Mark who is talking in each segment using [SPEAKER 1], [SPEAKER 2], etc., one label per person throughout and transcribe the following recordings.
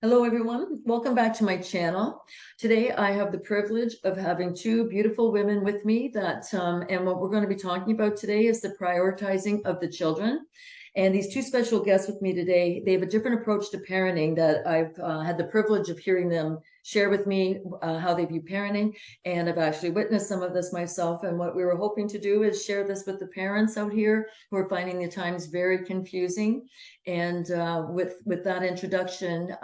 [SPEAKER 1] Hello, everyone. Welcome back to my channel. Today, I have the privilege of having two beautiful women with me and what we're going to be talking about today is the prioritizing of the children. And these two special guests with me today, they have a different approach to parenting that I've had the privilege of hearing them share with me how they view parenting. And I've actually witnessed some of this myself. And what we were hoping to do is share this with the parents out here who are finding the times very confusing. And with that introduction,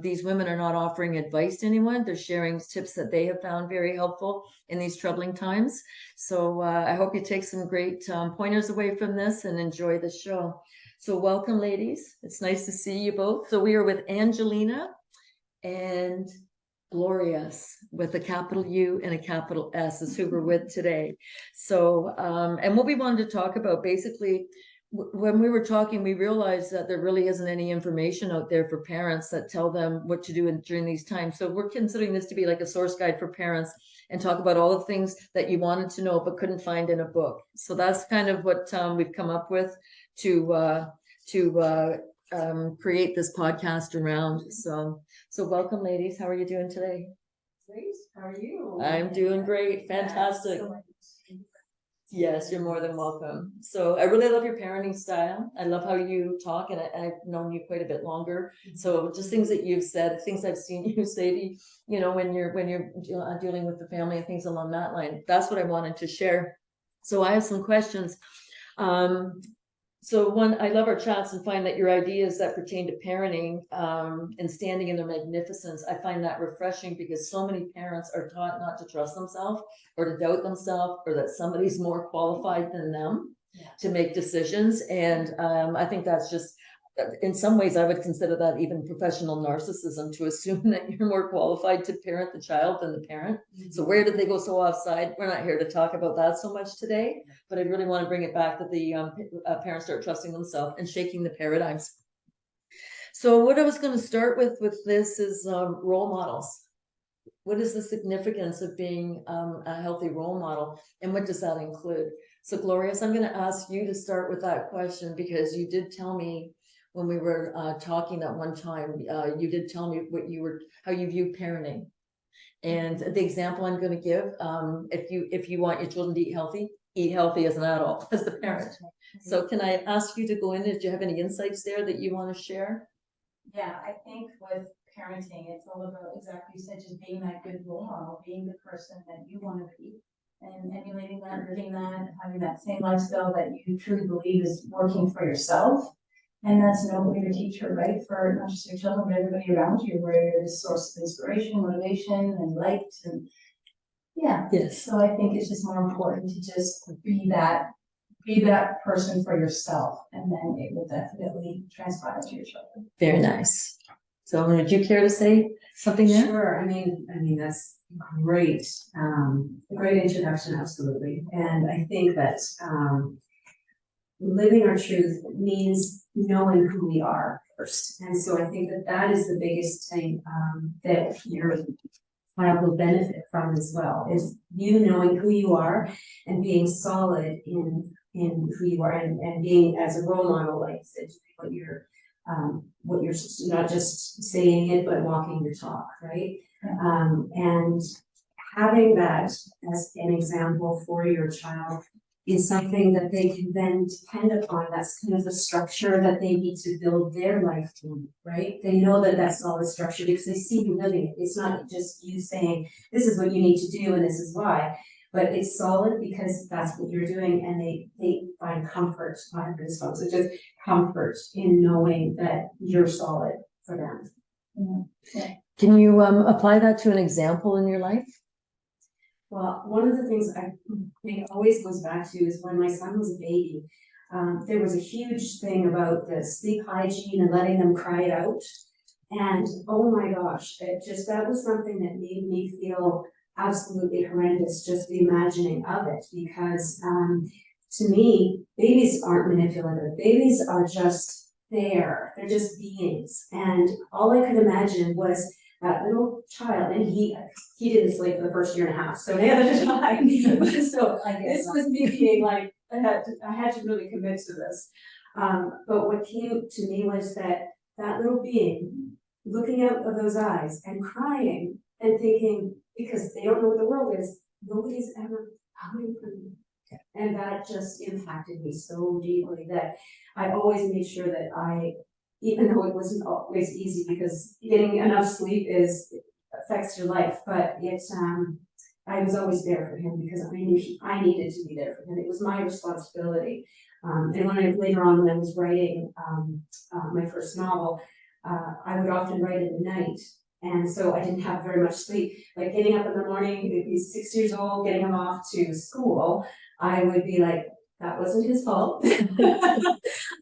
[SPEAKER 1] these women are not offering advice to anyone. They're sharing tips that they have found very helpful in these troubling times. So I hope you take some great pointers away from this and enjoy the show. So welcome, ladies. It's nice to see you both. So we are with Angelina and GlorYus with a capital U and a capital S is who we're with today. So, and what we wanted to talk about basically, when we were talking, we realized that there really isn't any information out there for parents that tell them what to do during these times. So we're considering this to be like a source guide for parents and talk about all the things that you wanted to know but couldn't find in a book. So that's kind of what we've come up with to create this podcast around. So welcome, ladies. How are you doing today?
[SPEAKER 2] Great. How are you?
[SPEAKER 1] I'm doing great. Fantastic. Yes, you're more than welcome. So I really love your parenting style. I love how you talk, and I've known you quite a bit longer. So just things that you've said, things I've seen you say, when you're dealing with the family and things along that line. That's what I wanted to share. So I have some questions. So one, I love our chats and find that your ideas that pertain to parenting and standing in their magnificence, I find that refreshing because so many parents are taught not to trust themselves or to doubt themselves or that somebody's more qualified than them to make decisions. And I think that's just, in some ways, I would consider that even professional narcissism to assume that you're more qualified to parent the child than the parent. So where did they go so offside? We're not here to talk about that so much today, but I really want to bring it back that the parents start trusting themselves and shaking the paradigms. So what I was going to start with this is role models. What is the significance of being a healthy role model, and what does that include? So GlorYus, I'm going to ask you to start with that question because you did tell me when we were talking at one time, you did tell me how you view parenting. And the example I'm going to give, if you want your children to eat healthy as an adult, as the parent. So can I ask you to go in? Do you have any insights there that you want to share?
[SPEAKER 2] Yeah, I think with parenting, it's all about exactly you said, just being that good role model, being the person that you want to be, and emulating that, living that, having that same lifestyle that you truly believe is working for yourself. And that's no way to teach her, right? For not just your children, but everybody around you, where you're the source of inspiration, motivation, and light. And yeah.
[SPEAKER 1] Yes.
[SPEAKER 2] So I think it's just more important to just be that person for yourself, and then it will definitely transpire to your children.
[SPEAKER 1] Very nice. So would you care to say something there?
[SPEAKER 3] Sure. I mean that's great. A great introduction, absolutely. And I think that living our truth means knowing who we are first. And so I think that is the biggest thing that your child will benefit from as well, is you knowing who you are and being solid in who you are, and being as a role model, like I said, what you're not just saying it, but walking your talk, right? And having that as an example for your child is something that they can then depend upon. That's kind of the structure that they need to build their life in, right? They know that that's solid structure because they see you living it. It's not just you saying, this is what you need to do and this is why, but it's solid because that's what you're doing, and they find comfort, not this folks, it's just comfort in knowing that you're solid for them.
[SPEAKER 2] Yeah.
[SPEAKER 1] Can you apply that to an example in your life?
[SPEAKER 3] Well, one of the things I think always goes back to is when my son was a baby, there was a huge thing about the sleep hygiene and letting them cry it out. And oh my gosh, that was something that made me feel absolutely horrendous, just the imagining of it, because to me, babies aren't manipulative. Babies are just there. They're just beings. And all I could imagine was that little child, and he didn't sleep for the first year and a half, so neither did I. So this was me being like, I had to really commit to this. But what came to me was that little being looking out of those eyes and crying and thinking, because they don't know what the world is, nobody's ever coming for me. And that just impacted me so deeply that I always made sure that even though it wasn't always easy, because getting enough sleep affects your life, but I was always there for him because I needed to be there for him. It was my responsibility. And later on, when I was writing my first novel, I would often write in the night. And so I didn't have very much sleep. Like getting up in the morning, he's 6 years old, getting him off to school, I would be like, that wasn't his fault.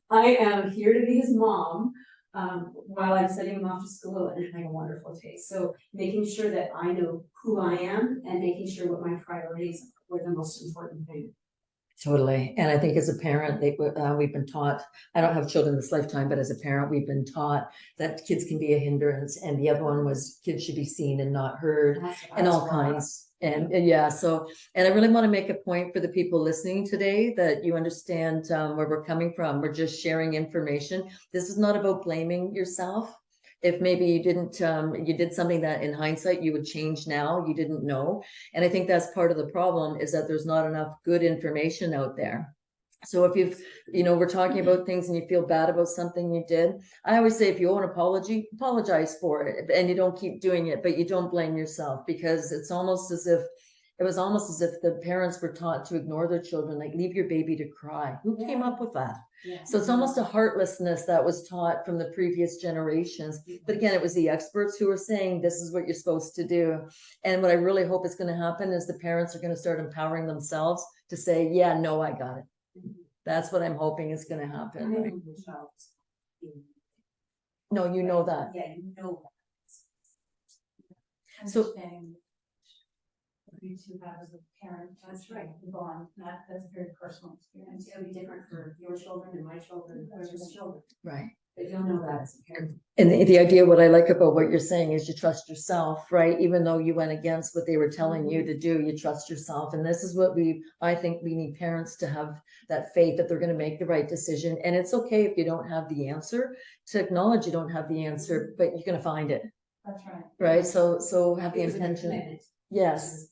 [SPEAKER 3] I am here to be his mom while I'm sending him off to school and having a wonderful day. So making sure that I know who I am and making sure what my priorities were the most important thing.
[SPEAKER 1] Totally. And I think as a parent, we've been taught, I don't have children this lifetime, but as a parent, we've been taught that kids can be a hindrance. And the other one was kids should be seen and not heard and all kinds. And yeah, and I really want to make a point for the people listening today that you understand where we're coming from. We're just sharing information. This is not about blaming yourself. If maybe you didn't, you did something that in hindsight you would change now, you didn't know. And I think that's part of the problem, is that there's not enough good information out there. So if we're talking about things and you feel bad about something you did, I always say, if you owe an apology, apologize for it, and you don't keep doing it, but you don't blame yourself, because it was almost as if the parents were taught to ignore their children, like leave your baby to cry. Who came up with that? Yeah. So it's almost a heartlessness that was taught from the previous generations. But again, it was the experts who were saying, this is what you're supposed to do. And what I really hope is going to happen is the parents are going to start empowering themselves to say, yeah, no, I got it. That's what I'm hoping is going to happen. Right? No, you know that.
[SPEAKER 3] Yeah, you know that.
[SPEAKER 2] So you two have as a parent, that's right, the bond, that's a very personal experience.
[SPEAKER 3] It'll be different for your children and my children and others' children.
[SPEAKER 1] Right.
[SPEAKER 3] But you'll know that as a parent.
[SPEAKER 1] And the idea, what I like about what you're saying is you trust yourself, right? Even though you went against what they were telling you to do, you trust yourself. And this is what I think we need parents to have, that faith that they're going to make the right decision. And it's okay if you don't have the answer, to acknowledge you don't have the answer, but you're going to find it.
[SPEAKER 2] That's right.
[SPEAKER 1] Right. So have the intention. Yes.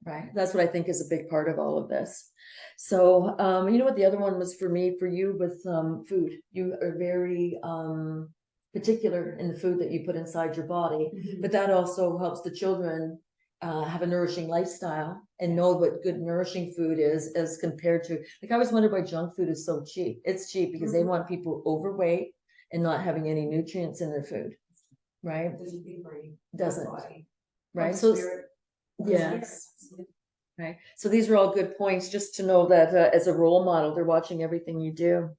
[SPEAKER 1] Right. That's what I think is a big part of all of this. So, you know what the other one was for you with food. You are very particular in the food that you put inside your body, but that also helps the children have a nourishing lifestyle and know what good nourishing food is, as compared to, like, I always wonder why junk food is so cheap. It's cheap because they want people overweight and not having any nutrients in their food. Right. Doesn't. Right. So yes. Right. So these are all good points, just to know that as a role model, they're watching everything you do.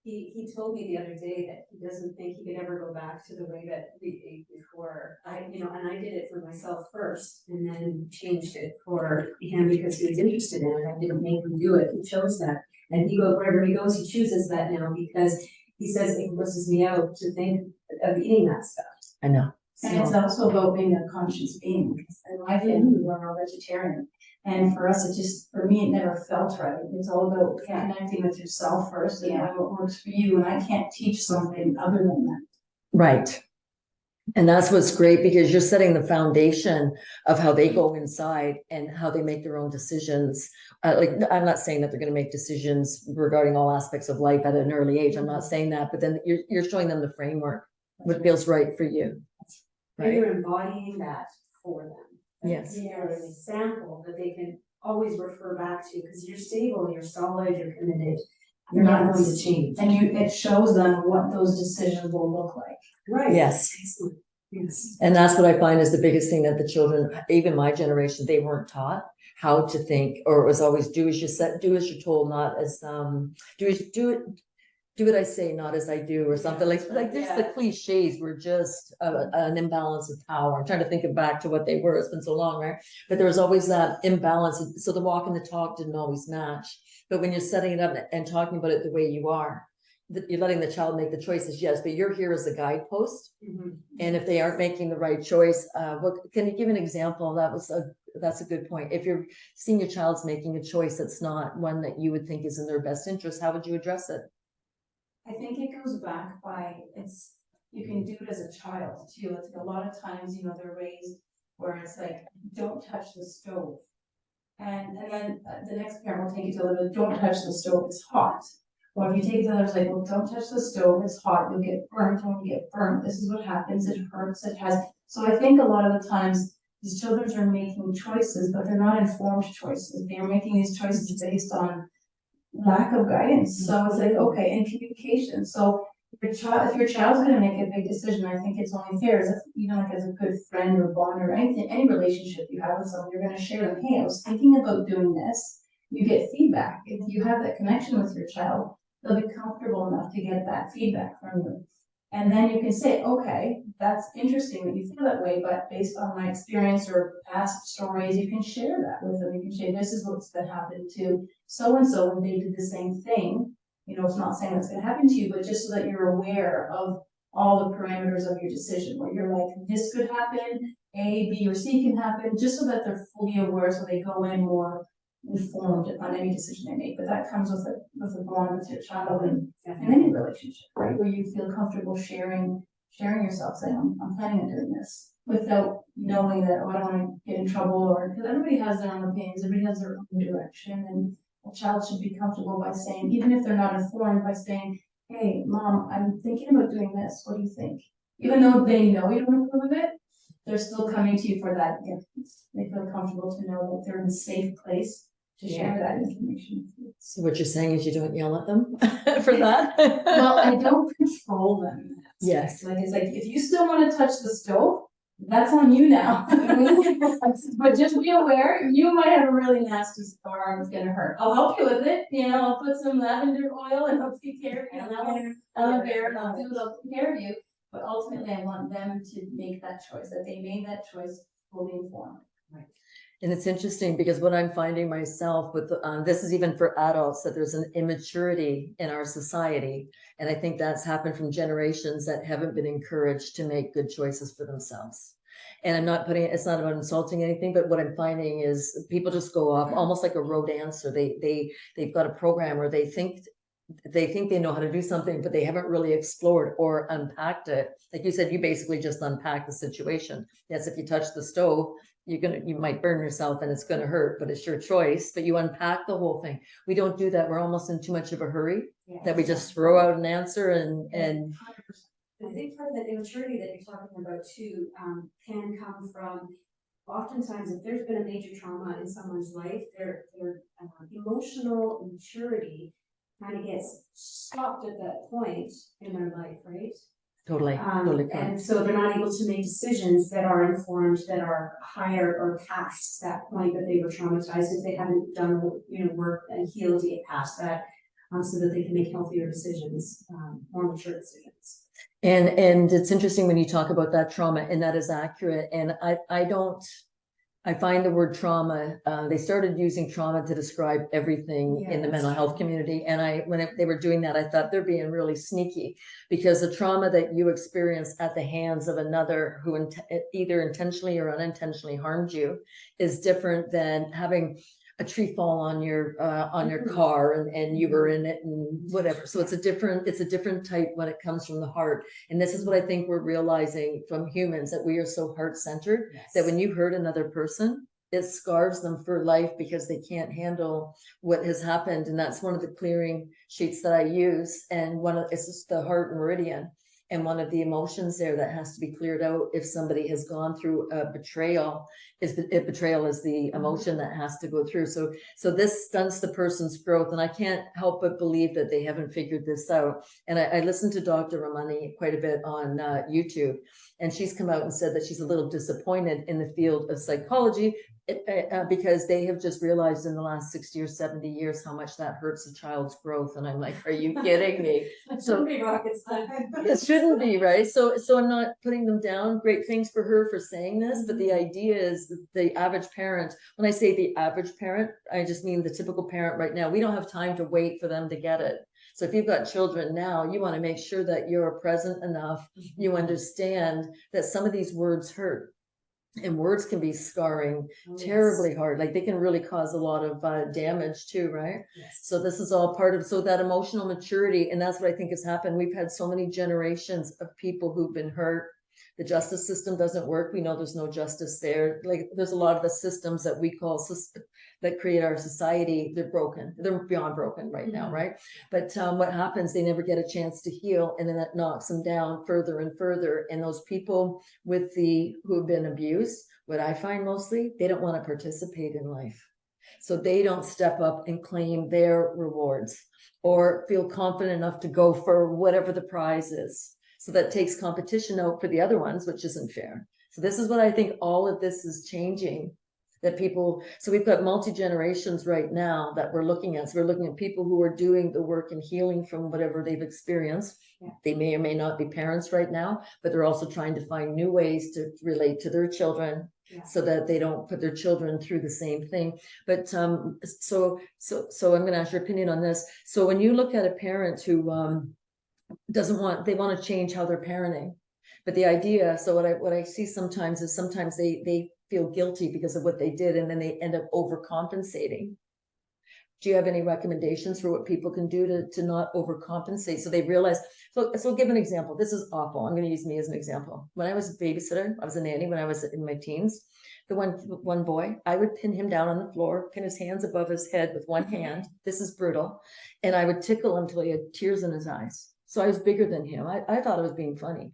[SPEAKER 3] He told me the other day that he doesn't think he could ever go back to the way that we ate before. And I did it for myself first, and then changed it for him because he was interested in it. I didn't make him do it. He chose that, and wherever he goes, he chooses that now, because he says it grosses me out to think of eating that stuff.
[SPEAKER 1] I know.
[SPEAKER 2] And it's also about being a conscious being, because in my family, we're all vegetarian. And for us, for me, it never felt right. It's all about connecting with yourself first and knowing what works for you. And I can't teach something other than that.
[SPEAKER 1] Right. And that's what's great, because you're setting the foundation of how they go inside and how they make their own decisions. Like, I'm not saying that they're going to make decisions regarding all aspects of life at an early age. I'm not saying that, but then you're showing them the framework, what feels right for you.
[SPEAKER 3] Right. And you're embodying that for them.
[SPEAKER 1] Yes.
[SPEAKER 3] You're an example that they can always refer back to, because you're stable, you're solid, you're committed. You're not going to change.
[SPEAKER 2] And it shows them what those decisions will look like.
[SPEAKER 3] Right.
[SPEAKER 1] Yes.
[SPEAKER 3] Excellent. Yes.
[SPEAKER 1] And that's what I find is the biggest thing, that the children, even my generation, they weren't taught how to think, or it was always do as you said, do as you're told, not as do what I say, not as I do, or something like there's the cliches were just an imbalance of power. I'm trying to think back to what they were. It's been so long, right? But there was always that imbalance. So the walk and the talk didn't always match. But when you're setting it up and talking about it the way you are, you're letting the child make the choices, yes, but you're here as a guidepost. And if they aren't making the right choice, can you give an example? That's a good point. If you're seeing your child's making a choice that's not one that you would think is in their best interest, how would you address it?
[SPEAKER 2] I think it goes back by you can do it as a child too. It's like a lot of times, you know, they're raised where it's like, don't touch the stove. And then the next parent will take it to the, don't touch the stove, it's hot. Or if you take it to the other, it's like, well, don't touch the stove, it's hot, you'll get burnt. When you get burnt, this is what happens, it hurts, it has. So I think a lot of the times, these children are making choices, but they're not informed choices. They're making these choices based on lack of guidance. So it's like, okay, and communication. So if your child's gonna make a big decision, I think it's only fair, as if, even like as a good friend or bond or anything, any relationship you have with someone, you're gonna share them, hey, I was thinking about doing this. You get feedback. If you have that connection with your child, they'll be comfortable enough to get that feedback from you. And then you can say, okay, that's interesting that you feel that way, but based on my experience or past stories, you can share that with them. You can say, this is what's been happened to so-and-so when they did the same thing. You know, it's not saying that's going to happen to you, but just so that you're aware of all the parameters of your decision, where you're like, this could happen, A, B, or C can happen, just so that they're fully aware, so they go in more informed on any decision they make. But that comes with a bond with your child and any relationship, right? Where you feel comfortable sharing yourself, saying, I'm planning on doing this, without knowing that, oh, I don't want to get in trouble, or because everybody has their own opinions, everybody has their own direction, and a child should be comfortable by saying, even if they're not informed, by saying, hey, mom, I'm thinking about doing this, what do you think? Even though they know you don't approve of it, they're still coming to you for that gift. They feel comfortable to know that they're in a safe place to share that information with you.
[SPEAKER 1] So what you're saying is you don't yell at them for that?
[SPEAKER 2] Well, I don't control them.
[SPEAKER 1] Yes.
[SPEAKER 2] Like, it's like, if you still want to touch the stove, that's on you now. But just be aware, you might have a really nasty scar and it's gonna hurt. I'll help you with it, you know, I'll put some lavender oil and I'll take care of you, and I'll take care of you. But ultimately, I want them to make that choice, that they made that choice fully informed.
[SPEAKER 3] Right.
[SPEAKER 1] And it's interesting because what I'm finding myself with, this is even for adults, that there's an immaturity in our society. And I think that's happened from generations that haven't been encouraged to make good choices for themselves. And I'm not putting, it's not about insulting anything, but what I'm finding is people just go off almost like a road answer. They've got a program where they think they know how to do something, but they haven't really explored or unpacked it. Like you said, you basically just unpack the situation. Yes, if you touch the stove, you might burn yourself and it's gonna hurt, but it's your choice. But you unpack the whole thing. We don't do that. We're almost in too much of a hurry that we just throw out an answer and
[SPEAKER 3] I think part of that immaturity that you're talking about too can come from, oftentimes if there's been a major trauma in someone's life, their emotional maturity kind of gets stopped at that point in their life, right?
[SPEAKER 1] totally.
[SPEAKER 3] And so they're not able to make decisions that are informed, that are higher or past that point that they were traumatized, if they haven't done, work and healed to get past that, so that they can make healthier decisions, more mature decisions.
[SPEAKER 1] And it's interesting when you talk about that trauma, and that is accurate. And I find the word trauma, they started using trauma to describe everything in the mental health community. And when they were doing that, I thought they're being really sneaky, because the trauma that you experience at the hands of another who either intentionally or unintentionally harmed you is different than having a tree fall on your car and you were in it and whatever. So it's a different type when it comes from the heart. And this is what I think we're realizing from humans, that we are so heart-centered that when you hurt another person, it scars them for life because they can't handle what has happened. And that's one of the clearing sheets that I use. And it's just the heart meridian. And one of the emotions there that has to be cleared out if somebody has gone through a betrayal is the emotion that has to go through. So this stunts the person's growth. And I can't help but believe that they haven't figured this out. And I listened to Dr. Ramani quite a bit on YouTube, and she's come out and said that she's a little disappointed in the field of psychology because they have just realized in the last 60 or 70 years how much that hurts a child's growth. And I'm like, are you kidding me? So it shouldn't be, right? So I'm not putting them down. Great things for her for saying this, but the idea is that the average parent, when I say the average parent, I just mean the typical parent right now. We don't have time to wait for them to get it. So if you've got children now, you want to make sure that you're present enough, you understand that some of these words hurt. And words can be scarring
[SPEAKER 3] Oh,
[SPEAKER 1] terribly
[SPEAKER 3] yes.
[SPEAKER 1] hard. Like they can really cause a lot of damage too, right?
[SPEAKER 3] Yes.
[SPEAKER 1] So this is all part of, so that emotional maturity, and that's what I think has happened. We've had so many generations of people who've been hurt. The justice system doesn't work. We know there's no justice there. Like there's a lot of the systems that we call that create our society, they're broken. They're beyond broken right now, right? But what happens, they never get a chance to heal, and then that knocks them down further and further. And those people who have been abused, what I find mostly, they don't want to participate in life. So they don't step up and claim their rewards or feel confident enough to go for whatever the prize is. So that takes competition out for the other ones, which isn't fair. So this is what I think all of this is changing. That people, so we've got multi-generations right now that we're looking at. So we're looking at people who are doing the work and healing from whatever they've experienced.
[SPEAKER 3] Yeah.
[SPEAKER 1] They may or may not be parents right now, but they're also trying to find new ways to relate to their children.
[SPEAKER 3] Yeah.
[SPEAKER 1] So that they don't put their children through the same thing. But so I'm going to ask your opinion on this. So when you look at a parent who they want to change how they're parenting, but the idea, so what I see sometimes is sometimes they feel guilty because of what they did, and then they end up overcompensating. Do you have any recommendations for what people can do to not overcompensate? So they realize, so I'll give an example. This is awful. I'm going to use me as an example. When I was a babysitter, I was a nanny when I was in my teens. The one boy, I would pin him down on the floor, pin his hands above his head with one hand. This is brutal. And I would tickle him until he had tears in his eyes. So I was bigger than him. I thought I was being funny.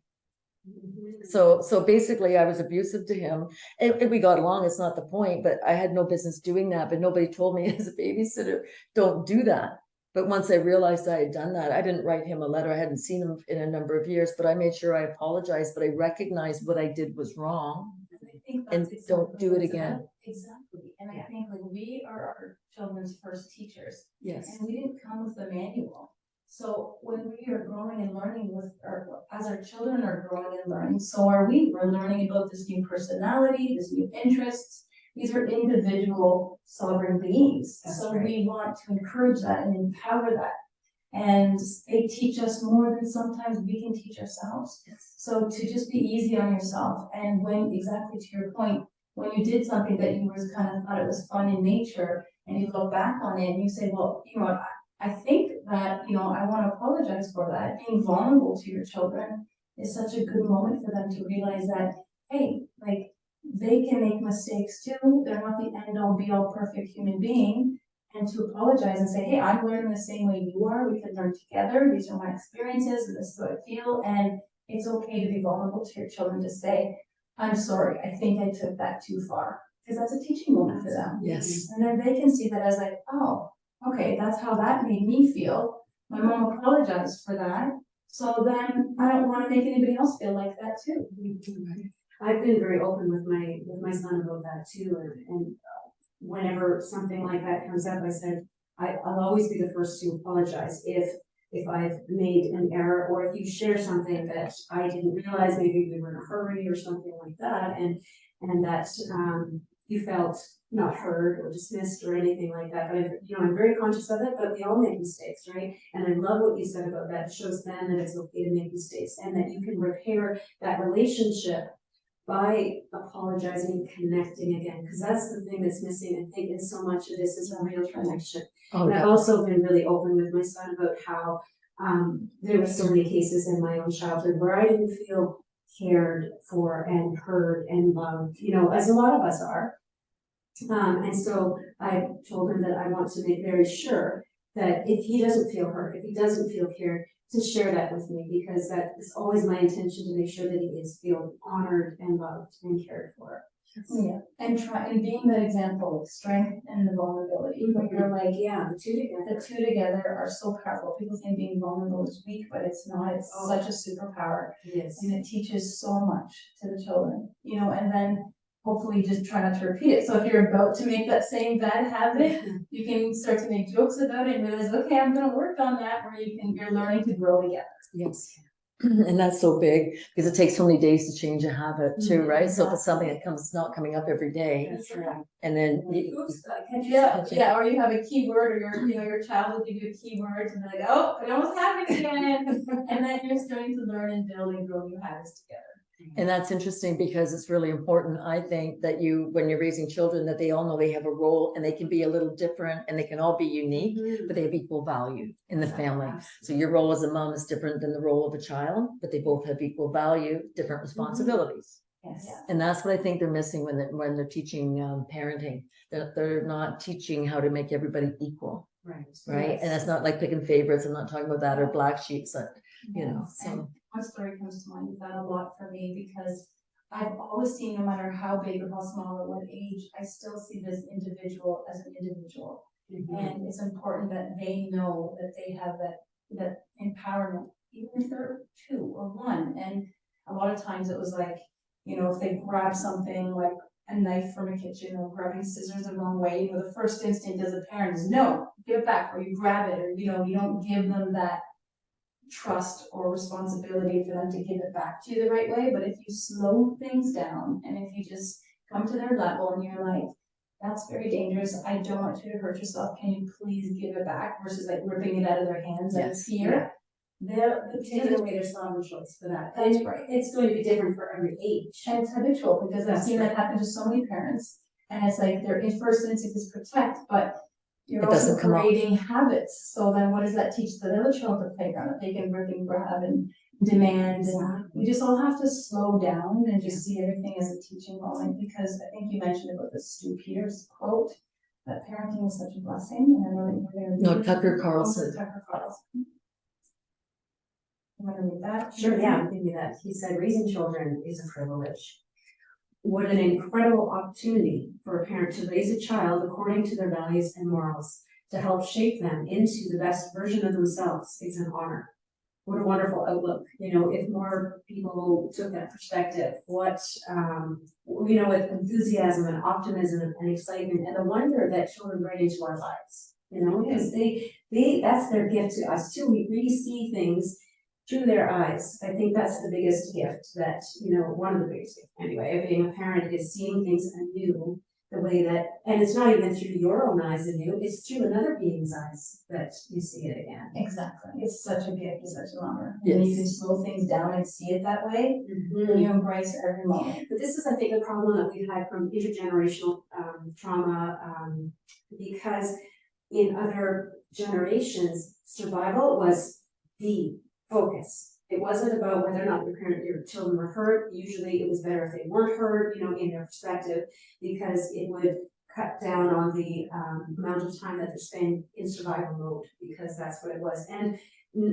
[SPEAKER 1] So basically I was abusive to him, and we got along. It's not the point, but I had no business doing that. But nobody told me as a babysitter, don't do that. But once I realized I had done that, I didn't write him a letter. I hadn't seen him in a number of years, but I made sure I apologized, but I recognized what I did was wrong.
[SPEAKER 2] I think
[SPEAKER 1] and
[SPEAKER 2] that's
[SPEAKER 1] don't do it
[SPEAKER 2] exactly
[SPEAKER 1] again.
[SPEAKER 2] what it's about. Exactly. And I think like we are our children's first teachers,
[SPEAKER 1] Yes.
[SPEAKER 2] and we didn't come with a manual. So when we are growing and learning as our children are growing and learning, so are we. We're learning about this new personality, this new interests. These are individual sovereign beings.
[SPEAKER 3] That's
[SPEAKER 2] so
[SPEAKER 3] right.
[SPEAKER 2] We want to encourage that and empower that. And they teach us more than sometimes we can teach ourselves.
[SPEAKER 1] Yes.
[SPEAKER 2] So to just be easy on yourself, and when, exactly to your point, when you did something that you was kind of thought it was fun in nature, and you look back on it and you say, well, you know, I think that, you know, I want to apologize for that. Being vulnerable to your children is such a good moment for them to realize that, hey, like, they can make mistakes too. They're not the end all be all perfect human being. And to apologize and say, hey, I'm learning the same way you are. We can learn together. These are my experiences and this is how I feel. And it's okay to be vulnerable to your children to say, I'm sorry, I think I took that too far. Because that's a teaching moment for them.
[SPEAKER 1] Yes.
[SPEAKER 2] And then they can see that as like, oh, okay, that's how that made me feel. My mom apologized for that. So then I don't want to make anybody else feel like that too.
[SPEAKER 3] I've been very open with my son about that too, and whenever something like that comes up, I said I'll always be the first to apologize if I've made an error, or if you share something that I didn't realize, maybe we were in a hurry or something like that, and that you felt not heard or dismissed or anything like that. But I'm very conscious of it, but we all make mistakes, right? And I love what you said about that. It shows them that it's okay to make mistakes, and that you can repair that relationship by apologizing and connecting again, because that's the thing that's missing, I think, in so much of this is a real connection.
[SPEAKER 1] Oh,
[SPEAKER 3] and I've also been really open with my son about how there were so many cases in my own childhood where I didn't feel cared for and heard and loved, as a lot of us are. And so I told him that I want to make very sure that if he doesn't feel heard, if he doesn't feel cared, to share that with me, because that is always my intention, to make sure that he is feel honored and loved and cared for.
[SPEAKER 2] Yeah, and being that example of strength and the vulnerability. When you're like,
[SPEAKER 3] yeah, the two together
[SPEAKER 2] are so powerful. People think being vulnerable is weak, but it's not. It's such a superpower.
[SPEAKER 3] Yes.
[SPEAKER 2] And it teaches so much to the children, and then hopefully just try not to repeat it. So if you're about to make that same bad habit, you can start to make jokes about it and realize, okay, I'm going to work on that, where you're learning to grow together.
[SPEAKER 1] Yes. And that's so big, because it takes so many days to change a habit too, right? So if it's something that not coming up every day,
[SPEAKER 3] That's right.
[SPEAKER 1] and then
[SPEAKER 2] or you have a keyword, or your child will give you a keyword, and they're like, oh, it almost happened again. And then you're starting to learn and build and grow new habits together.
[SPEAKER 1] And that's interesting because it's really important, I think, that when you're raising children, that they all know they have a role and they can be a little different and they can all be unique, but they have equal value in the family. So your role as a mom is different than the role of a child, but they both have equal value, different responsibilities.
[SPEAKER 2] Yes.
[SPEAKER 1] And that's what I think they're missing when they're teaching parenting. They're not teaching how to make everybody equal.
[SPEAKER 3] Right.
[SPEAKER 1] And that's not like picking favorites. I'm not talking about that, or black sheep, you know, so.
[SPEAKER 2] And one story comes to mind with that a lot for me, because I've always seen, no matter how big or how small or what age, I still see this individual as an individual. And it's important that they know that they have that empowerment, even if they're 2 or 1. And a lot of times it was like, you know, if they grab something like a knife from a kitchen or grabbing scissors the wrong way, you know, the first instinct as a parent is no, give it back, or you grab it, or, you know, you don't give them that trust or responsibility for them to give it back to you the right way. But if you slow things down and if you just come to their level and you're like, that's very dangerous, I don't want you to hurt yourself, can you please give it back, versus like ripping it out of their hands out of fear. They're
[SPEAKER 3] taking away their sovereign choice for that.
[SPEAKER 2] That's
[SPEAKER 3] And
[SPEAKER 2] right.
[SPEAKER 3] It's going to be different for every age.
[SPEAKER 2] And it's habitual, because I've seen that happen to so many parents. And it's like their first instinct is protect, but you're also creating habits. So then what does that teach the other children at the playground? That they can rip and grab and demand. And we just all have to slow down and just see everything as a teaching moment, because I think you mentioned about the Stu Peters quote, that parenting is such a blessing. And I know that you're
[SPEAKER 1] No, Tucker Carlson.
[SPEAKER 2] Tucker Carlson. You want to read that?
[SPEAKER 3] Sure, yeah, I'll give you that. He said, raising children is a privilege. What an incredible opportunity for a parent to raise a child according to their values and morals, to help shape them into the best version of themselves is an honor. What a wonderful outlook. You know, if more people took that perspective, with enthusiasm and optimism and excitement and the wonder that children bring into our lives, you know, because that's their gift to us too. We really see things through their eyes. I think that's the biggest gift that, you know, one of the biggest gifts anyway, of being a parent, is seeing things anew, the way that, and it's not even through your own eyes anew, it's through another being's eyes that you see it again.
[SPEAKER 2] Exactly. It's such a gift, it's such an honor. Yes. And you can slow things down and see it that way, and you embrace every moment.
[SPEAKER 3] But this is, I think, a problem that we've had from intergenerational trauma, because in other generations, survival was the focus. It wasn't about whether or not your children were hurt. Usually it was better if they weren't hurt, you know, in their perspective, because it would cut down on the amount of time that they're spending in survival mode, because that's what it was. And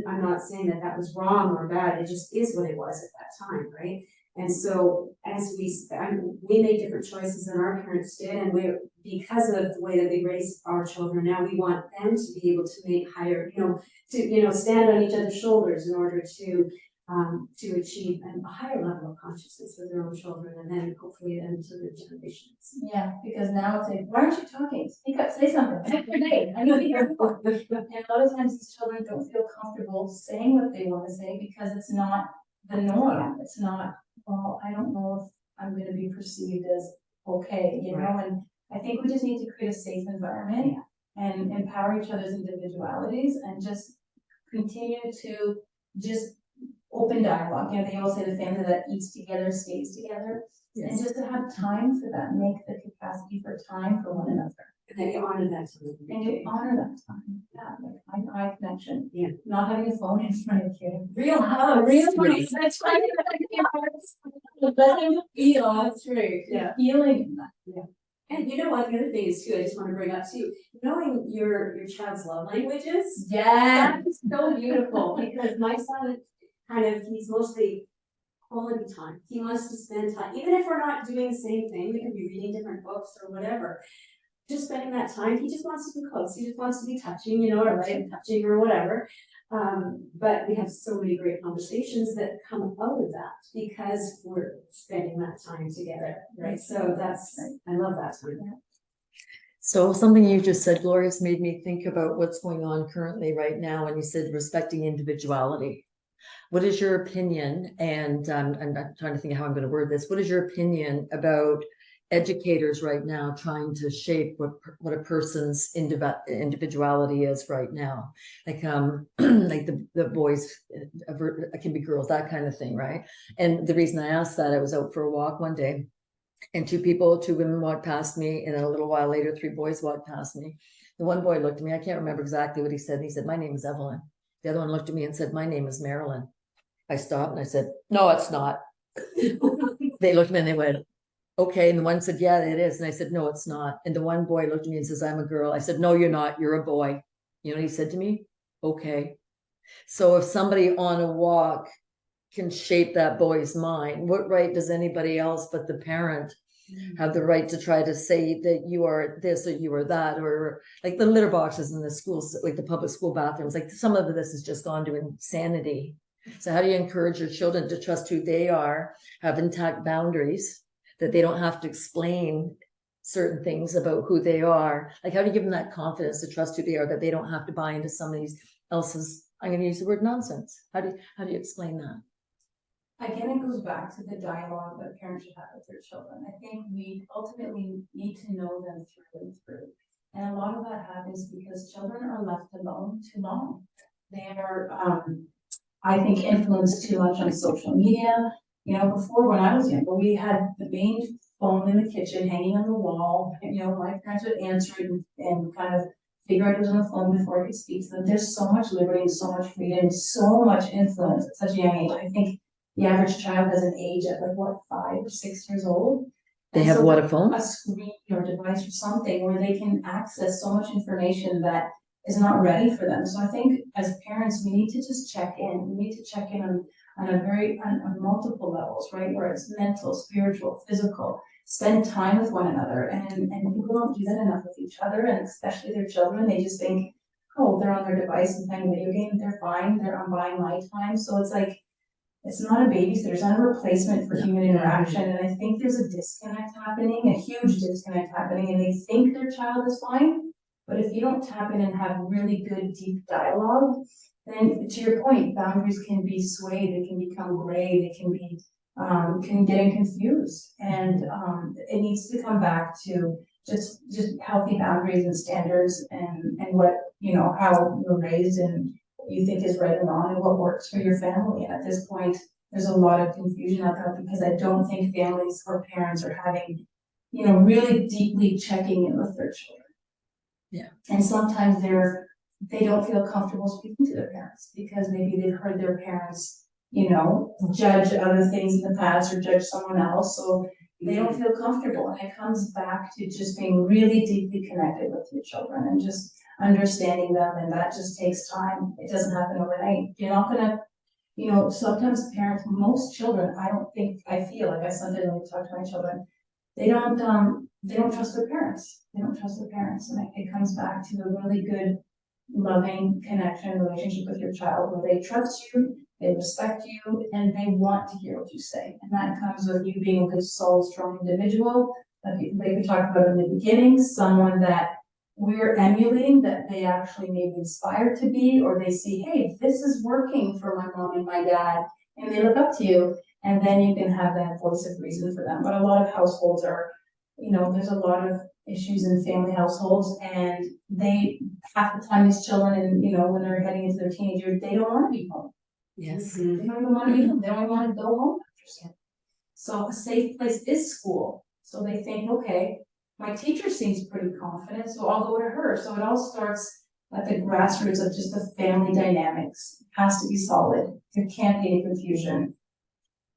[SPEAKER 3] I'm not saying that that was wrong or bad, it just is what it was at that time, right? And so as we made different choices than our parents did, and because of the way that we raise our children now, we want them to be able to make higher, stand on each other's shoulders in order to achieve a higher level of consciousness with their own children, and then hopefully into the generations.
[SPEAKER 2] Yeah, because now it's like, why aren't you talking? Speak up, say something. Hey, I know you're important. And a lot of times these children don't feel comfortable saying what they want to say because it's not the norm. It's not, well, I don't know if I'm going to be perceived as okay, you know, and I think we just need to create a safe environment and empower each other's individualities and just continue to just open dialogue. You know, they all say the family that eats together stays together. Yes. And just to have time for that, make the capacity for time for one another.
[SPEAKER 3] And then you honor that time.
[SPEAKER 2] And you honor that time. Yeah, like eye connection. Yeah. Not having a phone in front of you. Real hug. Real hug. That's right. Let them feel. That's right. Yeah. Feeling in that. Yeah.
[SPEAKER 3] And you know what, the other thing is too, I just want to bring up too, knowing your child's love languages.
[SPEAKER 2] Yeah.
[SPEAKER 3] That's so beautiful, because my son he's mostly quality time. He wants to spend time, even if we're not doing the same thing, we could be reading different books or whatever. Just spending that time, he just wants to be close. He just wants to be touching, or light touching or whatever. But we have so many great conversations that come out of that because we're spending that time together, right? So I love that time. Yeah.
[SPEAKER 1] So something you just said, GlorYus, made me think about what's going on currently right now. And you said respecting individuality. What is your opinion? And I'm trying to think of how I'm going to word this. What is your opinion about educators right now trying to shape what a person's individuality is right now. Like like the boys it can be girls, that kind of thing, right? And the reason I asked that, I was out for a walk one day, and two women walked past me, and then a little while later 3 boys walked past me. The one boy looked at me, I can't remember exactly what he said, and he said, "My name is Evelyn." The other one looked at me and said, "My name is Marilyn." I stopped and I said, "No, it's not." They looked at me and they went, "Okay." And the one said, "Yeah, it is." And I said, "No, it's not." And the one boy looked at me and says, "I'm a girl." I said, "No, you're not. You're a boy." You know what he said to me? "Okay." So if somebody on a walk can shape that boy's mind, what right does anybody else but the parent have the right to try to say that you are this or you are that? Or like the litter boxes in the schools, like the public school bathrooms, like some of this has just gone to insanity. So how do you encourage your children to trust who they are, have intact boundaries, that they don't have to explain certain things about who they are? Like, how do you give them that confidence to trust who they are, that they don't have to buy into somebody else's, I'm going to use the word, nonsense? How do you explain that?
[SPEAKER 2] Again, it goes back to the dialogue that parents should have with their children. I think we ultimately need to know them through and through. And a lot of that happens because children are left alone too long. They are, I think, influenced too much on social media. You know, before, when I was younger, we had the main phone in the kitchen hanging on the wall. You know, my parents would answer it and kind of figure out who's on the phone before I could speak to them. There's so much liberty and so much freedom, so much influence at such a young age. I think the average child has an age at like what, 5 or 6 years old.
[SPEAKER 1] They have what, a phone?
[SPEAKER 2] A screen or device or something where they can access so much information that is not ready for them. So I think as parents, we need to just check in. We need to check in on multiple levels, right? Where it's mental, spiritual, physical, spend time with one another. And people don't do that enough with each other, and especially their children. They just think, oh, they're on their device and playing a video game, they're fine, I'm buying my time. So it's like, it's not a babysitter, it's not a replacement for human interaction. And I think there's a disconnect happening, a huge disconnect happening, and they think their child is fine. But if you don't tap in and have really good, deep dialogue, then to your point, boundaries can be swayed, they can become gray, they can be, can get confused. And it needs to come back to just healthy boundaries and standards and what, you know, how you're raised and you think is right and wrong and what works for your family. And at this point, there's a lot of confusion out there because I don't think families or parents are having, you know, really deeply checking in with their children.
[SPEAKER 1] Yeah.
[SPEAKER 2] And sometimes they don't feel comfortable speaking to their parents because maybe they've heard their parents, you know, judge other things in the past or judge someone else. So they don't feel comfortable. And it comes back to just being really deeply connected with your children and just understanding them, and that just takes time. It doesn't happen overnight. You're not gonna, you know, sometimes parents, most children, I feel like I sometimes when I talk to my children, they don't trust their parents. They don't trust their parents. And it comes back to a really good, loving connection, relationship with your child where they trust you, they respect you, and they want to hear what you say. And that comes with you being a good soul, strong individual, like we talked about in the beginning, someone that we're emulating, that they actually may be inspired to be, or they see, hey, this is working for my mom and my dad, and they look up to you, and then you can have that voice of reason for them. But a lot of households are, you know, there's a lot of issues in family households, and they, half the time these children, and you know, when they're heading into their teenage years, they don't want to be home.
[SPEAKER 1] Yes.
[SPEAKER 2] They don't even want to be home. They don't even want to go home after school. So a safe place is school. So they think, okay, my teacher seems pretty confident, so I'll go to her. So it all starts at the grassroots of just the family dynamics. It has to be solid. There can't be any confusion.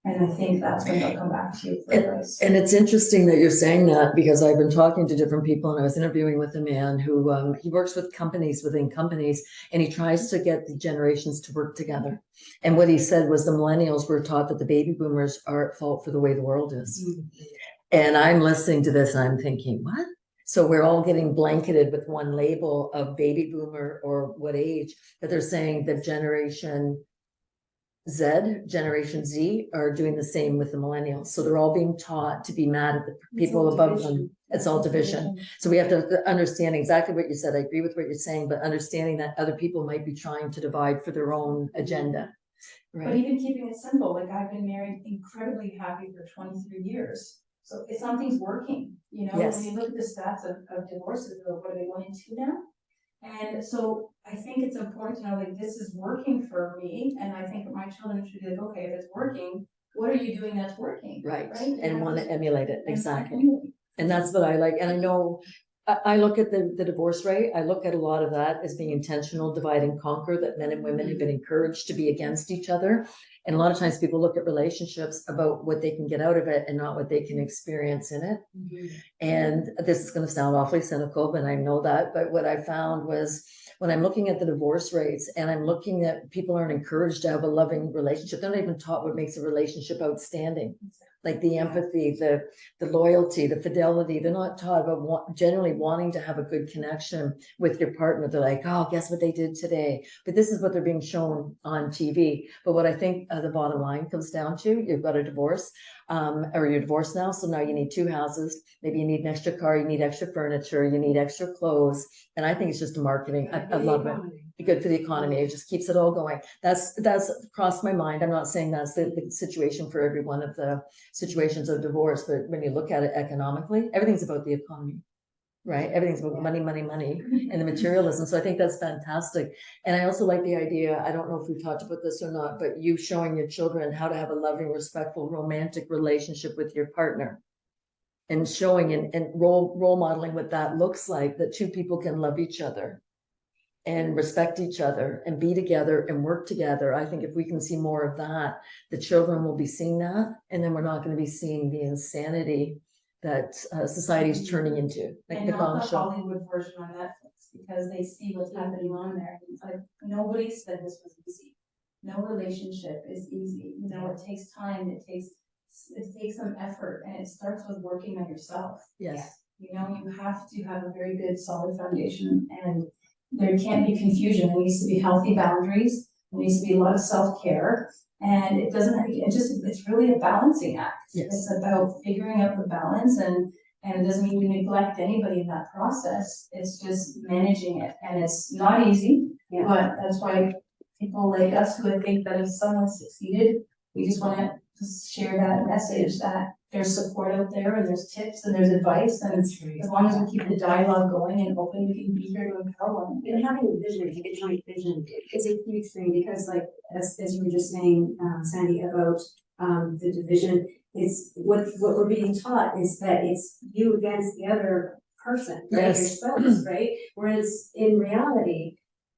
[SPEAKER 2] And I think that's when they'll come back to you for advice.
[SPEAKER 1] And it's interesting that you're saying that, because I've been talking to different people, and I was interviewing with a man who he works with companies within companies, and he tries to get the generations to work together. And what he said was the millennials were taught that the baby boomers are at fault for the way the world is. Mm-hmm. And I'm listening to this and I'm thinking, what? So we're all getting blanketed with one label of baby boomer or what age, but they're saying that Generation Z are doing the same with the millennials. So they're all being taught to be mad at the people above them. It's all division. So we have to understand exactly what you said. I agree with what you're saying, but understanding that other people might be trying to divide for their own agenda. Right.
[SPEAKER 2] But even keeping it simple, like I've been married incredibly happy for 23 years. So if something's working, you know,
[SPEAKER 1] Yes.
[SPEAKER 2] when you look at the stats of divorces, what are they going into now? And so I think it's important to know, like, this is working for me, and I think my children should be like, okay, if it's working, what are you doing that's working?
[SPEAKER 1] Right,
[SPEAKER 2] Right?
[SPEAKER 1] and want to emulate it, exactly.
[SPEAKER 2] And
[SPEAKER 1] And that's what I like. And I know, I look at the divorce rate, I look at a lot of that as being intentional, divide and conquer, that men and women have been encouraged to be against each other. And a lot of times people look at relationships about what they can get out of it and not what they can experience in it. And this is going to sound awfully cynical, but I know that. But what I found was when I'm looking at the divorce rates and I'm looking at people aren't encouraged to have a loving relationship, they're not even taught what makes a relationship outstanding. Like the empathy, the loyalty, the fidelity. They're not taught about generally wanting to have a good connection with your partner. They're like, oh, guess what they did today? But this is what they're being shown on TV. But what I think the bottom line comes down to, you've got a divorce, or you're divorced now. So now you need 2 houses. Maybe you need an extra car, you need extra furniture, you need extra clothes. And I think it's just marketing. I love it. Good for the economy. It just keeps it all going. That's crossed my mind. I'm not saying that's the situation for every one of the situations of divorce, but when you look at it economically, everything's about the economy, right? Everything's about money, money, money, and the materialism. So I think that's fantastic. And I also like the idea, I don't know if we've talked about this or not, but you showing your children how to have a loving, respectful, romantic relationship with your partner. And showing and role modeling what that looks like, that 2 people can love each other and respect each other and be together and work together. I think if we can see more of that, the children will be seeing that, and then we're not going to be seeing the insanity that society is turning into. Like
[SPEAKER 2] and
[SPEAKER 1] the
[SPEAKER 2] not the
[SPEAKER 1] show.
[SPEAKER 2] Hollywood version on Netflix, because they see what's happening on there. It's like, nobody said this was easy. No relationship is easy. You know, it takes time, it takes some effort, and it starts with working on yourself.
[SPEAKER 1] Yes.
[SPEAKER 2] You know, you have to have a very good solid foundation, and there can't be confusion. There needs to be healthy boundaries. There needs to be a lot of self-care, and it's really a balancing act.
[SPEAKER 1] Yes.
[SPEAKER 2] It's about figuring out the balance, and it doesn't mean you neglect anybody in that process. It's just managing it, and it's not easy, but that's why people like us who think that if someone succeeded, we just want to share that message that there's support out there, and there's tips, and there's advice, and as long as we keep the dialogue going and open, we can be here to empower one.
[SPEAKER 3] And having a vision, like a joint vision, is a huge thing, because like, as you were just saying, Sandy, about the division, it's what we're being taught is that it's you against the other person, right?
[SPEAKER 1] Yes.
[SPEAKER 3] Your spouse, right? Whereas in reality,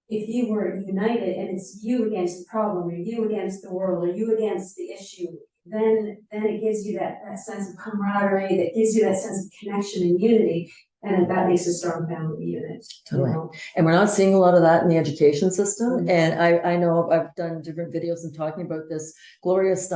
[SPEAKER 3] if you were united and it's you against the problem, or you against the world, or you against the issue, then it gives you that sense of camaraderie, that gives you that sense of connection and unity, and that makes a strong family unit.
[SPEAKER 1] Totally.
[SPEAKER 3] You know?
[SPEAKER 1] And we're not seeing a lot of that in the education system. And I know I've done different videos and talking about this. GlorYus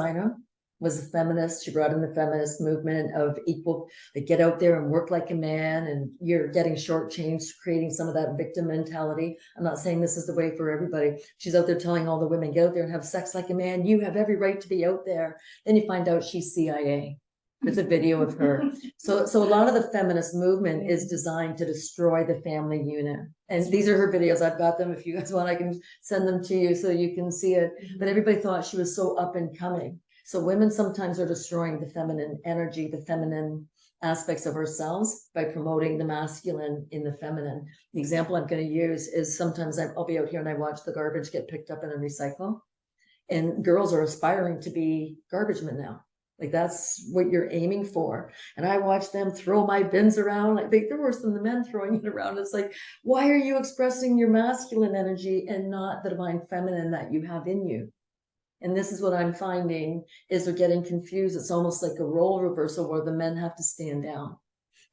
[SPEAKER 1] was a feminist. She brought in the feminist movement of equal, like, get out there and work like a man, and you're getting shortchanged, creating some of that victim mentality. I'm not saying this is the way for everybody. She's out there telling all the women, get out there and have sex like a man. You have every right to be out there. Then you find out she's CIA. There's a video of her. So a lot of the feminist movement is designed to destroy the family unit. And these are her videos. I've got them. If you guys want, I can send them to you so you can see it. But everybody thought she was so up and coming. So women sometimes are destroying the feminine energy, the feminine aspects of ourselves by promoting the masculine in the feminine. The example I'm going to use is sometimes I'll be out here and I watch the garbage get picked up in a recycle. And girls are aspiring to be garbage men now. Like, that's what you're aiming for. And I watch them throw my bins around. Like, they're worse than the men throwing it around. It's like, why are you expressing your masculine energy and not the divine feminine that you have in you? And this is what I'm finding is they're getting confused. It's almost like a role reversal where the men have to stand down.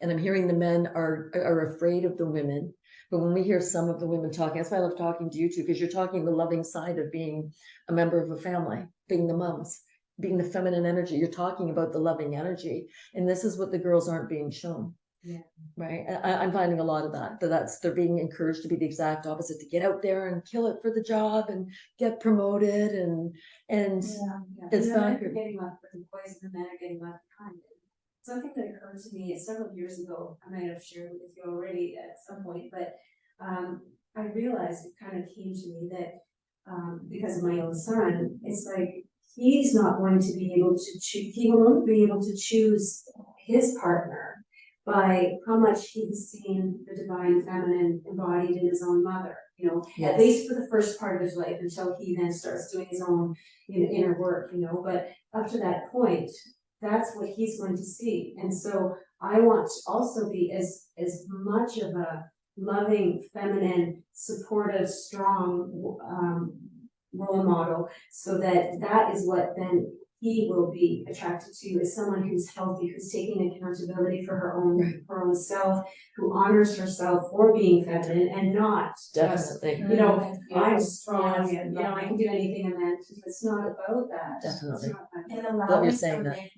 [SPEAKER 1] And I'm hearing the men are afraid of the women. But when we hear some of the women talking, that's why I love talking to you two, because you're talking the loving side of being a member of a family, being the moms, being the feminine energy. You're talking about the loving energy. And this is what the girls aren't being shown.
[SPEAKER 3] Yeah.
[SPEAKER 1] Right. I'm finding a lot of that. They're being encouraged to be the exact opposite, to get out there and kill it for the job and get promoted and it's
[SPEAKER 3] not getting left with the boys, and the men are getting left behind. Something that occurred to me several years ago, I might have shared with you already at some point, but I realized it kind of came to me that because of my own son, it's like he's not going to be able to choose. He will only be able to choose his partner by how much he has seen the divine feminine embodied in his own mother, you know, at least for the first part of his life until he then starts doing his own inner work, you know, but up to that point, that's what he's going to see. And so I want to also be as much of a loving, feminine, supportive, strong role model, so that is what then he will be attracted to, is someone who's healthy, who's taking accountability for her own self, who honors herself for being feminine and not
[SPEAKER 1] Definitely.
[SPEAKER 3] just, you know, I'm strong and, you know, I can do anything, and then it's not about that.
[SPEAKER 1] Definitely.
[SPEAKER 2] And
[SPEAKER 1] Love
[SPEAKER 2] allowing
[SPEAKER 1] you're
[SPEAKER 2] for
[SPEAKER 1] saying that.
[SPEAKER 2] men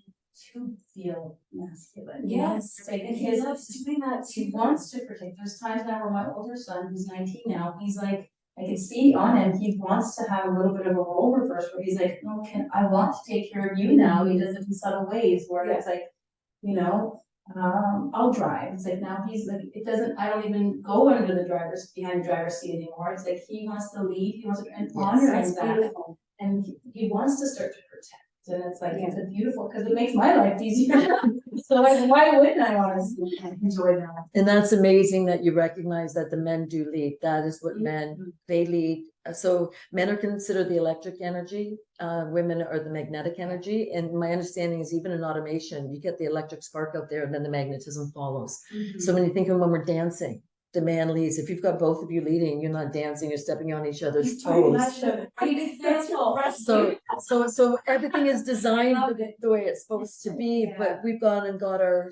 [SPEAKER 2] to feel masculine.
[SPEAKER 3] Yes,
[SPEAKER 2] Like
[SPEAKER 3] and he loves doing that too.
[SPEAKER 2] he wants to protect. There's times now where my older son, who's 19 now, he's like, I can see on him, he wants to have a little bit of a role reverse where he's like, no, I want to take care of you now. He does it in subtle ways where it's like, you know, I'll drive. It's like now he's like, I don't even go behind the driver's seat anymore. It's like he wants to lead, he wants to, and honoring that. Beautiful. And he wants to start to protect. And it's like, it's a beautiful, because it makes my life easier. So like, why wouldn't I want to enjoy that?
[SPEAKER 1] And that's amazing that you recognize that the men do lead. That is what men, they lead. So men are considered the electric energy, women are the magnetic energy. And my understanding is even in automation, you get the electric spark out there and then the magnetism follows. So when you think of when we're dancing, the man leads. If you've got both of you leading, you're not dancing, you're stepping on each other's toes. So everything is designed the way it's supposed to be, but we've gone and got our.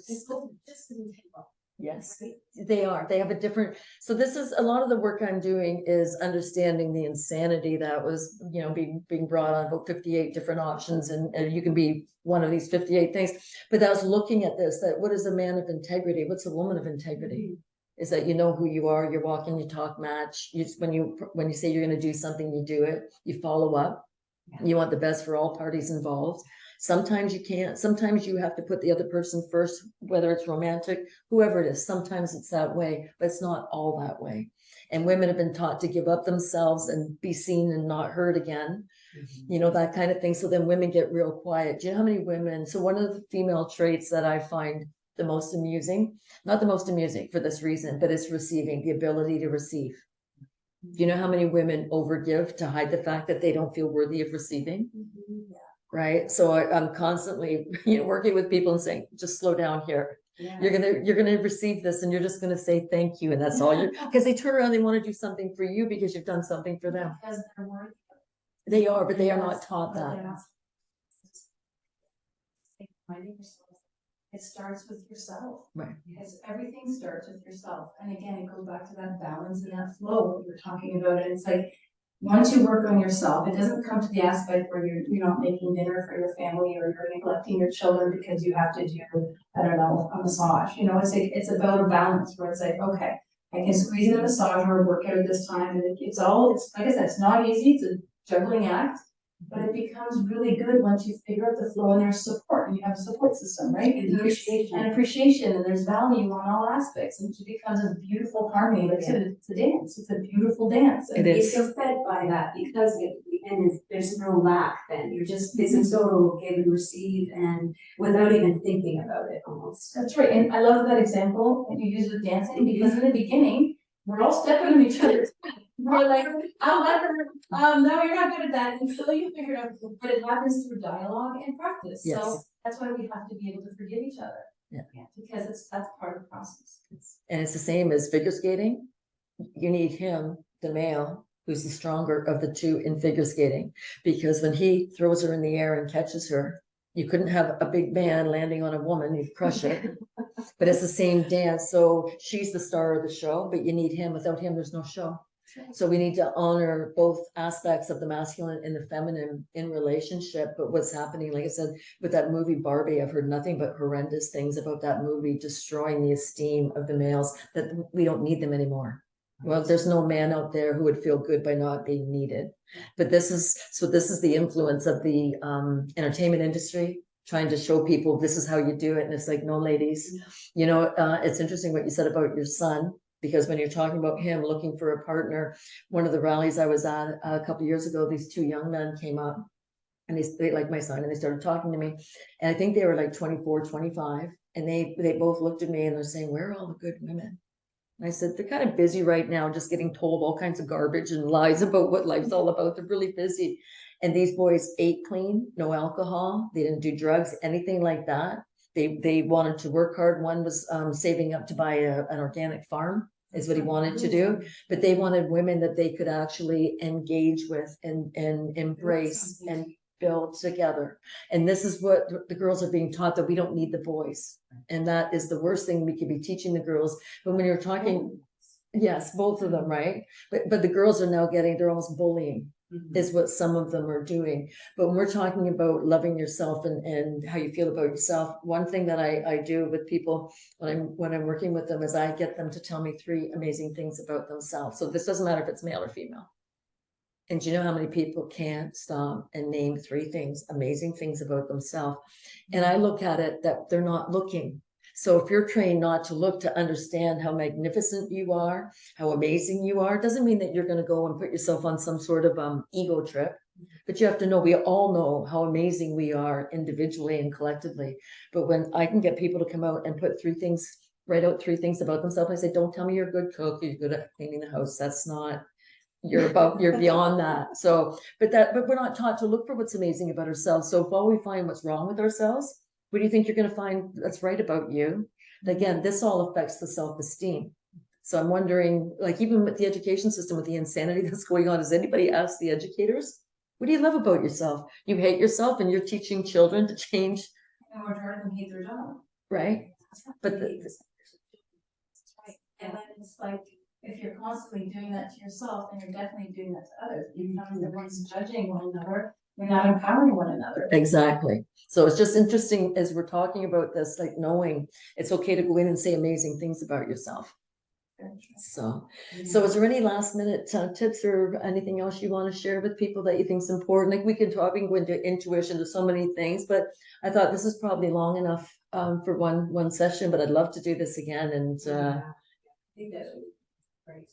[SPEAKER 1] Yes, they are. They have a different. So this is a lot of the work I'm doing is understanding the insanity that was, you know, being brought on about 58 different options, and you can be one of these 58 things. But I was looking at this, that what is a man of integrity? What's a woman of integrity? Is that you know who you are, you're walking, you talk, match. When you say you're going to do something, you do it. You follow up. You want the best for all parties involved. Sometimes you can't. Sometimes you have to put the other person first, whether it's romantic, whoever it is. Sometimes it's that way, but it's not all that way. And women have been taught to give up themselves and be seen and not heard again. You know, that kind of thing. So then women get real quiet. Do you know how many women? So one of the female traits that I find the most amusing, not the most amusing for this reason, but it's receiving, the ability to receive. Do you know how many women overgive to hide the fact that they don't feel worthy of receiving? Right. So I'm constantly, you know, working with people and saying, just slow down here. You're gonna receive this, and you're just gonna say thank you, and that's all you. Because they turn around, they want to do something for you because you've done something for them.
[SPEAKER 2] Because they're worthy.
[SPEAKER 1] They are, but they are not taught that.
[SPEAKER 2] It starts with yourself.
[SPEAKER 1] Right.
[SPEAKER 2] Because everything starts with yourself. And again, it goes back to that balance and that flow we were talking about. And it's like, once you work on yourself, it doesn't come to the aspect where you're not making dinner for your family or you're neglecting your children because you have to do, I don't know, a massage. You know, it's like, it's about a balance where it's like, okay, I can squeeze in a massage or a workout at this time. And it's like I said, it's not easy. It's a juggling act. But it becomes really good once you figure out the flow and there's support and you have a support system, right? And appreciation and there's value on all aspects, and it becomes a beautiful harmony. Like it's a dance. It's a beautiful dance. And
[SPEAKER 3] you feel fed by that because there's no lack. Then you're just it's a total give and receive, and without even thinking about it, almost.
[SPEAKER 2] That's right. And I love that example that you use with dancing because in the beginning we're all stepping on each other's. We're like, no, you're not good at that until you figure it out. But it happens through dialogue and practice. Yes. So that's why we have to be able to forgive each other. Yeah. Because that's part of the process.
[SPEAKER 1] And it's the same as figure skating. You need him, the male, who's the stronger of the two in figure skating, because when he throws her in the air and catches her, you couldn't have a big man landing on a woman, you'd crush her. But it's the same dance. So she's the star of the show, but you need him. Without him, there's no show. So we need to honor both aspects of the masculine and the feminine in relationship. But what's happening, like I said, with that movie Barbie, I've heard nothing but horrendous things about that movie destroying the esteem of the males, that we don't need them anymore. Well, there's no man out there who would feel good by not being needed. But this is the influence of the entertainment industry, trying to show people this is how you do it. And it's like, no, ladies, you know, it's interesting what you said about your son. Because when you're talking about him looking for a partner, one of the rallies I was at a couple of years ago, these two young men came up and they like my son and they started talking to me. And I think they were like 24, 25. And they both looked at me and they're saying, where are all the good women? And I said, they're kind of busy right now, just getting told all kinds of garbage and lies about what life's all about. They're really busy. And these boys ate clean, no alcohol. They didn't do drugs, anything like that. They wanted to work hard. One was saving up to buy an organic farm, is what he wanted to do. But they wanted women that they could actually engage with and embrace and build together. And this is what the girls are being taught, that we don't need the boys. And that is the worst thing we could be teaching the girls. But when you're talking, yes, both of them, right? But the girls are now getting, they're almost bullying, is what some of them are doing. But when we're talking about loving yourself and how you feel about yourself, one thing that I do with people when I'm working with them is I get them to tell me 3 amazing things about themselves. So this doesn't matter if it's male or female. And do you know how many people can't stop and name 3 things, amazing things about themselves? And I look at it that they're not looking. So if you're trained not to look, to understand how magnificent you are, how amazing you are, doesn't mean that you're going to go and put yourself on some sort of ego trip. But you have to know, we all know how amazing we are individually and collectively. But when I can get people to come out and put 3 things, write out 3 things about themselves, I say, don't tell me you're a good cook, you're good at cleaning the house. That's not, you're beyond that. So, but we're not taught to look for what's amazing about ourselves. So if all we find what's wrong with ourselves, what do you think you're going to find that's right about you? And again, this all affects the self-esteem. So I'm wondering, like, even with the education system, with the insanity that's going on, has anybody asked the educators, what do you love about yourself? You hate yourself and you're teaching children to change.
[SPEAKER 2] And we're trying to hate their job.
[SPEAKER 1] Right. But
[SPEAKER 2] right. And then it's like, if you're constantly doing that to yourself, then you're definitely doing that to others. Because everyone's judging one another, you're not empowering one another.
[SPEAKER 1] Exactly. So it's just interesting as we're talking about this, like knowing it's okay to go in and say amazing things about yourself. So is there any last minute tips or anything else you want to share with people that you think is important? Like we can go into intuition, there's so many things, but I thought this is probably long enough for one session, but I'd love to do this again. And
[SPEAKER 3] I think that would be great.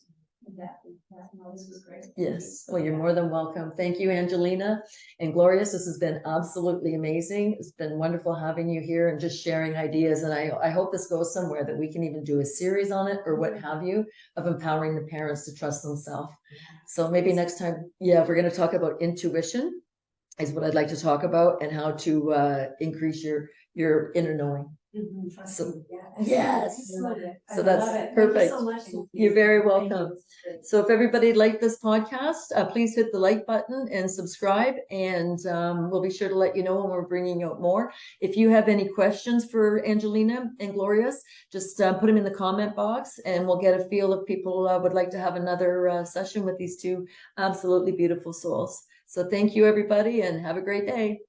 [SPEAKER 2] Exactly. No, this was great.
[SPEAKER 1] Yes. Well, you're more than welcome. Thank you, Angelina and GlorYus. This has been absolutely amazing. It's been wonderful having you here and just sharing ideas. And I hope this goes somewhere, that we can even do a series on it or what have you, of empowering the parents to trust themselves. So maybe next time, we're going to talk about intuition is what I'd like to talk about, and how to increase your inner knowing. So yes, so that's perfect. You're very welcome. So if everybody liked this podcast, please hit the like button and subscribe, and we'll be sure to let you know when we're bringing out more. If you have any questions for Angelina and GlorYus, just put them in the comment box, and we'll get a feel if people would like to have another session with these 2 absolutely beautiful souls. So thank you, everybody, and have a great day.